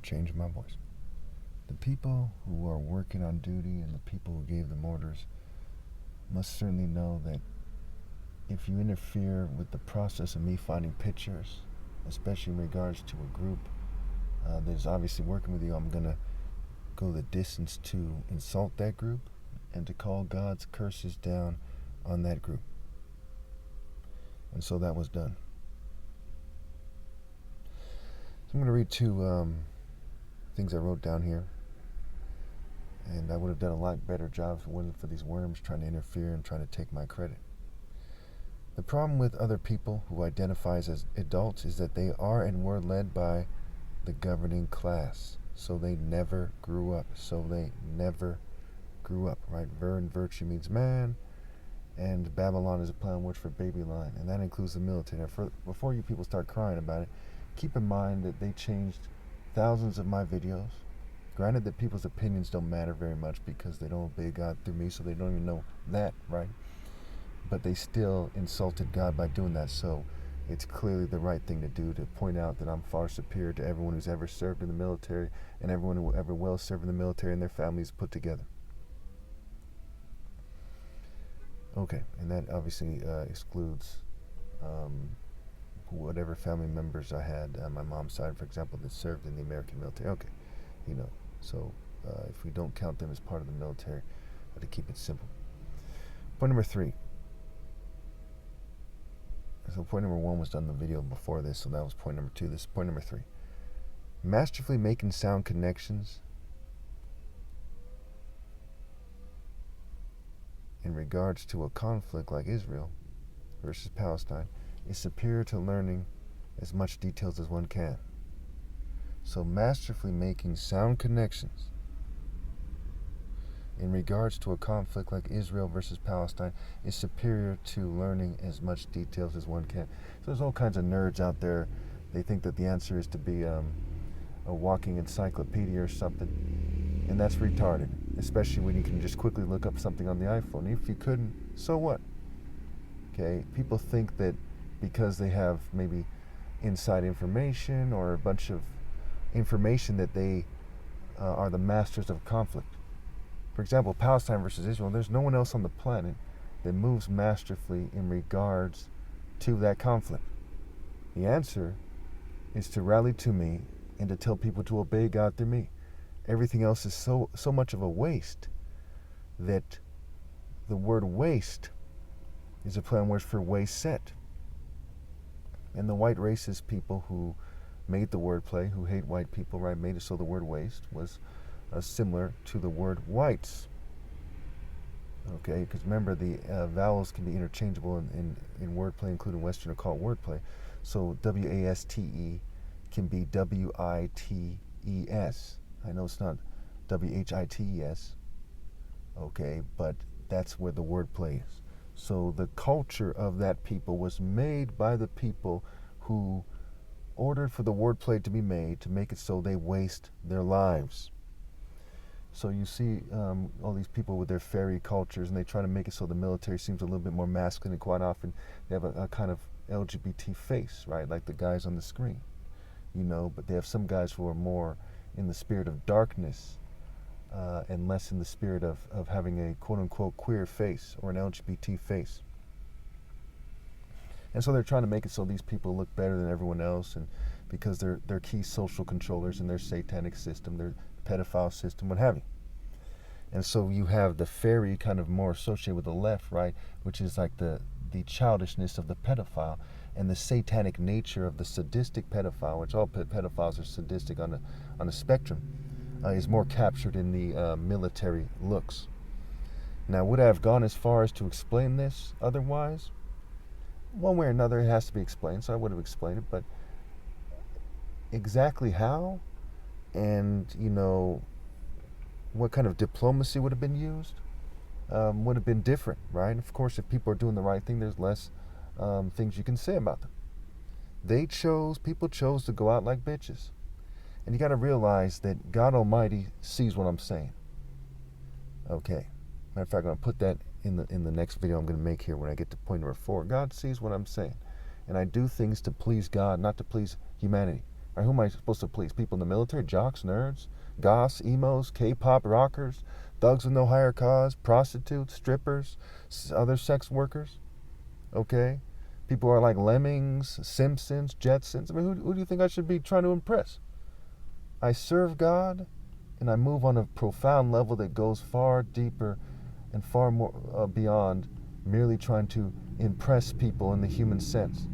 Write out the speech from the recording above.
change my voice. The people who are working on duty and the people who gave them orders must certainly know that if you interfere with the process of me finding pictures, especially in regards to a group that is obviously working with you, I'm going to go the distance to insult that group and to call God's curses down on that group. And so that was done. So I'm going to read two things I wrote down here. And I would have done a lot better job if it wasn't for these worms trying to interfere and trying to take my credit. The problem with other people who identify as adults is that they are and were led by the governing class. So they never grew up. Right? Ver in virtue means man, and Babylon is a play on words for baby lion, and that includes the military. Now, before you people start crying about it, keep in mind that they changed thousands of my videos. Granted that people's opinions don't matter very much because they don't obey God through me, so they don't even know that, right? But they still insulted God by doing that, so it's clearly the right thing to do to point out that I'm far superior to everyone who's ever served in the military and everyone who ever will serve in the military and their families put together. Okay, and that obviously excludes whatever family members I had on my mom's side, for example, that served in the American military. Okay, so if we don't count them as part of the military, to keep it simple. Point number 3. So point number 1 was done in the video before this, so that was point number 2. This is point number 3. Masterfully making sound connections in regards to a conflict like Israel versus Palestine is superior to learning as much details as one can. So masterfully making sound connections in regards to a conflict like Israel versus Palestine is superior to learning as much details as one can. So there's all kinds of nerds out there. They think that the answer is to be a walking encyclopedia or something, and that's retarded, especially when you can just quickly look up something on the iPhone. If you couldn't, so what? Okay, people think that because they have maybe inside information or a bunch of information that they are the masters of conflict. For example, Palestine versus Israel, there's no one else on the planet that moves masterfully in regards to that conflict. The answer is to rally to me and to tell people to obey God through me. Everything else is so much of a waste that the word waste is a play on words for waste set. And the white racist people who made the wordplay, who hate white people, right, made it so the word waste was similar to the word whites. Okay, because remember the vowels can be interchangeable in wordplay, including Western occult wordplay. So W-A-S-T-E can be W-I-T-E-S. I know it's not W-H-I-T-E-S. Okay, but that's where the wordplay is. So the culture of that people was made by the people who ordered for the wordplay to be made to make it so they waste their lives. So you see all these people with their fairy cultures, and they try to make it so the military seems a little bit more masculine, and quite often they have a kind of LGBT face, right, like the guys on the screen, but they have some guys who are more in the spirit of darkness and less in the spirit of having a quote-unquote queer face or an LGBT face. And so they're trying to make it so these people look better than everyone else, and because they're key social controllers in their satanic system, their pedophile system, what have you. And so you have the fairy kind of more associated with the left, right, which is like the childishness of the pedophile, and the satanic nature of the sadistic pedophile, which all pedophiles are sadistic on a spectrum, is more captured in the military looks. Now, would I have gone as far as to explain this otherwise? One way or another, it has to be explained, so I would have explained it, but exactly how and, what kind of diplomacy would have been used would have been different, right? Of course, if people are doing the right thing, there's less things you can say about them. People chose to go out like bitches. And you got to realize that God Almighty sees what I'm saying. Okay. Matter of fact, I'm going to put that in the next video I'm going to make here when I get to point number 4. God sees what I'm saying. And I do things to please God, not to please humanity. Right, who am I supposed to please? People in the military, jocks, nerds, goths, emos, K-pop rockers, thugs with no higher cause, prostitutes, strippers, other sex workers. Okay, people are like Lemmings, Simpsons, Jetsons. I mean, who do you think I should be trying to impress? I serve God, and I move on a profound level that goes far deeper and far more beyond merely trying to impress people in the human sense.